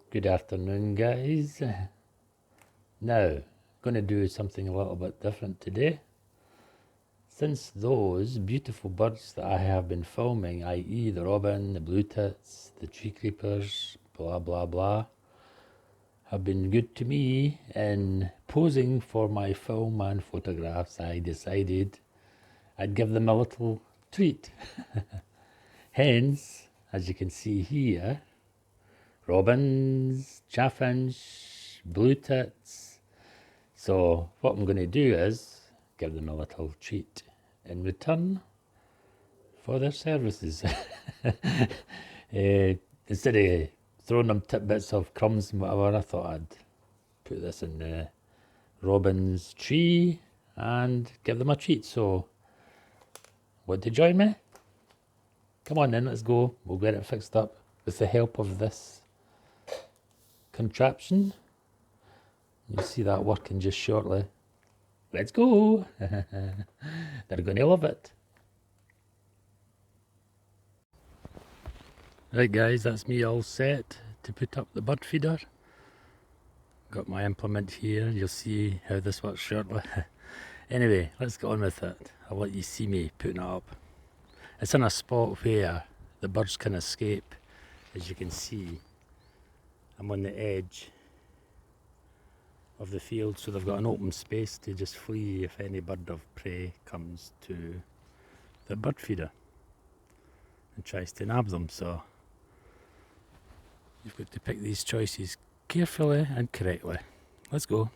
Good afternoon, guys. Now, going to do something a little bit different today. Since those beautiful birds that I have been filming, i.e., the robin, the blue tits, the tree creepers, blah blah blah, have been good to me in posing for my film and photographs, I decided I'd give them a little treat. Hence, as you can see here, robins, chaffinch, blue tits. So what I'm going to do is give them a little treat in return for their services. Instead of throwing them tidbits of crumbs and whatever, I thought I'd put this in the robin's tree and give them a treat. So, want to join me? Come on then, let's go. We'll get it fixed up with the help of this contraption. You'll see that working just shortly. Let's go. They're going to love it. Right guys, that's me all set to put up the bird feeder. Got my implement here, you'll see how this works shortly. Anyway, let's get on with it. I'll let you see me putting it up. It's in a spot where the birds can escape. As you can see, I'm on the edge of the field, so they've got an open space to just flee if any bird of prey comes to the bird feeder and tries to nab them. So you've got to pick these choices carefully and correctly. Let's go.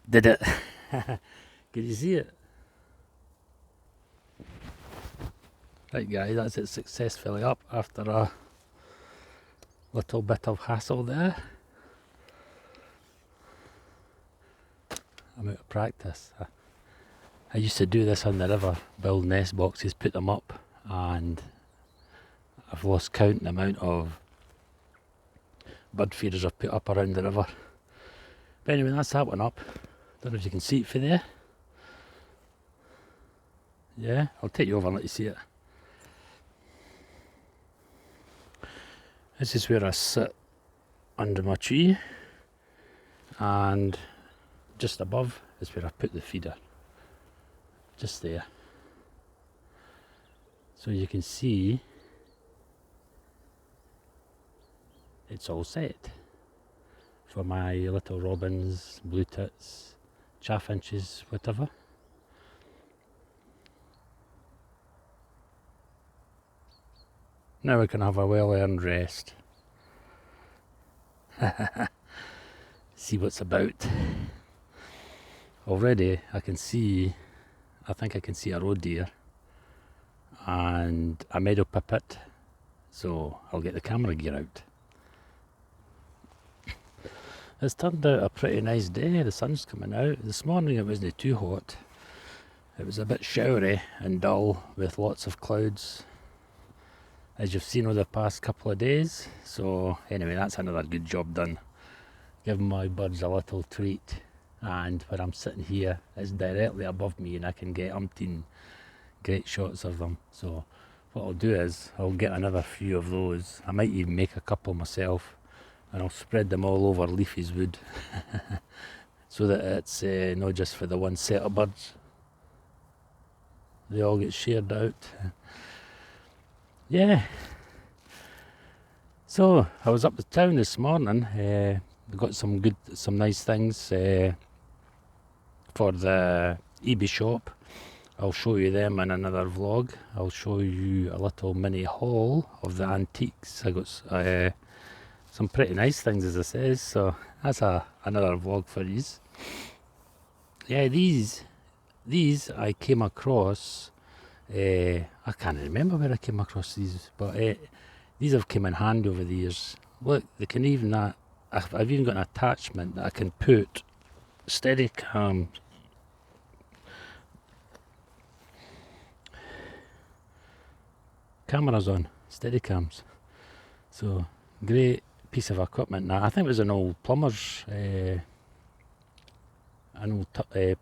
Did it? Can you see it? Right guys, that's it successfully up after a little bit of hassle there. I'm out of practice. I used to do this on the river, build nest boxes, put them up, and I've lost count the amount of bird feeders I've put up around the river. But anyway, that's that one up. Don't know if you can see it from there. Yeah, I'll take you over and let you see it. This is where I sit under my tree, and just above is where I put the feeder. Just there. So you can see it's all set for my little robins, blue tits, chaffinches, whatever. Now we can have a well-earned rest. See what's about. Already I think I can see a roe deer and a meadow pipit, so I'll get the camera gear out. It's turned out a pretty nice day. The sun's coming out. This morning it wasn't too hot. It was a bit showery and dull with lots of clouds, as you've seen over the past couple of days. So anyway, that's another good job done. Giving my birds a little treat, and where I'm sitting here is directly above me and I can get umpteen great shots of them. So what I'll do is I'll get another few of those. I might even make a couple myself, and I'll spread them all over Leafy's wood so that it's not just for the one set of birds. They all get shared out. Yeah. So I was up to town this morning. We got some nice things for the eBay shop. I'll show you them in another vlog. I'll show you a little mini haul of the antiques. I got some pretty nice things, as I says, so that's another vlog for these. Yeah, these I came across. I can't remember where I came across these, but these have come in handy over the years. Look, they can even I've even got an attachment that I can put Steadicam cameras on, Steadicams. So great piece of equipment. Now I think it was an old plumber's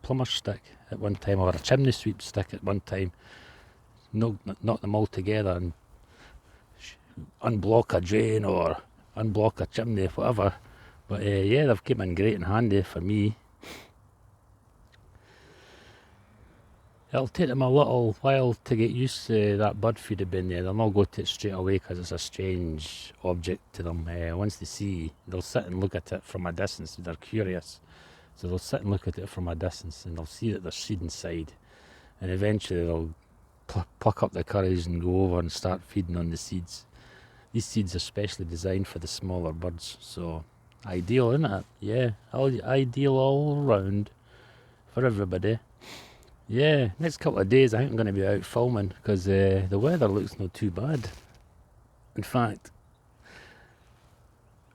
plumber's stick at one time, or a chimney sweep stick at one time. Knock them all together and unblock a drain or unblock a chimney, whatever. But yeah, they've come in great and handy for me. It'll take them a little while to get used to that bird feeder bin there. They'll not go to it straight away because it's a strange object to them. Once they see, they'll sit and look at it from a distance. They're curious, so they'll sit and look at it from a distance, and they'll see that there's seed inside, and eventually they'll pluck up the courage and go over and start feeding on the seeds. These seeds are specially designed for the smaller birds, so ideal, isn't it? Yeah, ideal all round for everybody. Yeah, next couple of days I think I'm going to be out filming because the weather looks not too bad. In fact,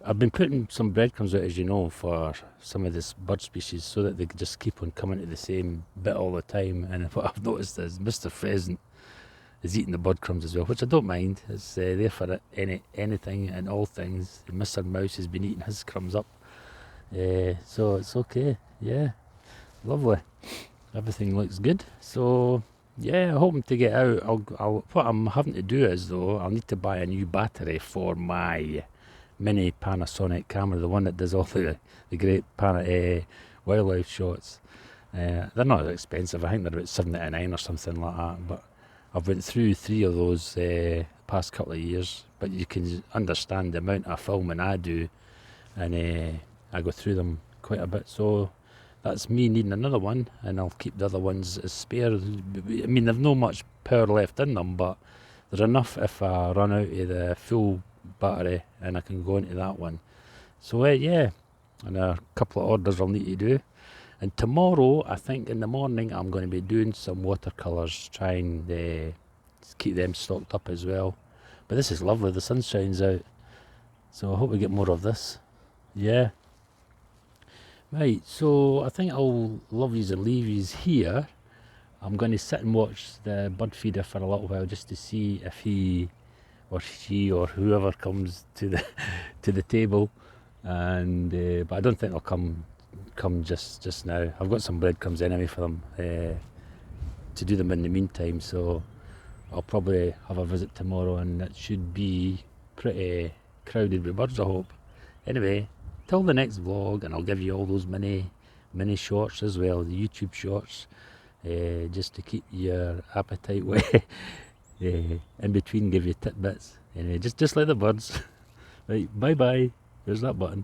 I've been putting some breadcrumbs out, as you know, for some of this bird species so that they just keep on coming to the same bit all the time. And what I've noticed is Mr. Pheasant is eating the breadcrumbs as well, which I don't mind. It's there for anything and all things. And Mr. Mouse has been eating his crumbs up. So it's okay. Yeah, lovely. Everything looks good. So yeah, hoping to get out. What I'm having to do is, though, I'll need to buy a new battery for my mini Panasonic camera, the one that does all the great wildlife shots. They're not expensive. I think they're about $7.99 or something like that. But I've went through 3 of those past couple of years. But you can understand the amount of filming I do, and I go through them quite a bit. So that's me needing another one, and I'll keep the other ones as spare. I mean, they've no much power left in them, but there's enough if I run out of the full battery, and I can go into that one. So yeah, and a couple of orders I'll need to do. And tomorrow, I think in the morning, I'm going to be doing some watercolours, trying to keep them stocked up as well. But this is lovely, the sun shines out, so I hope we get more of this. Yeah. Right, so I think I'll love yous and leave yous here. I'm going to sit and watch the bird feeder for a little while just to see if he or she or whoever comes to the to the table, and but I don't think they'll come just now. I've got some breadcrumbs anyway for them to do them in the meantime, so I'll probably have a visit tomorrow, and it should be pretty crowded with birds, I hope. Anyway, till the next vlog, and I'll give you all those mini shorts as well, the YouTube shorts, just to keep your appetite wet. In between, give you tidbits. Anyway, just like the birds. Right, bye bye. There's that button.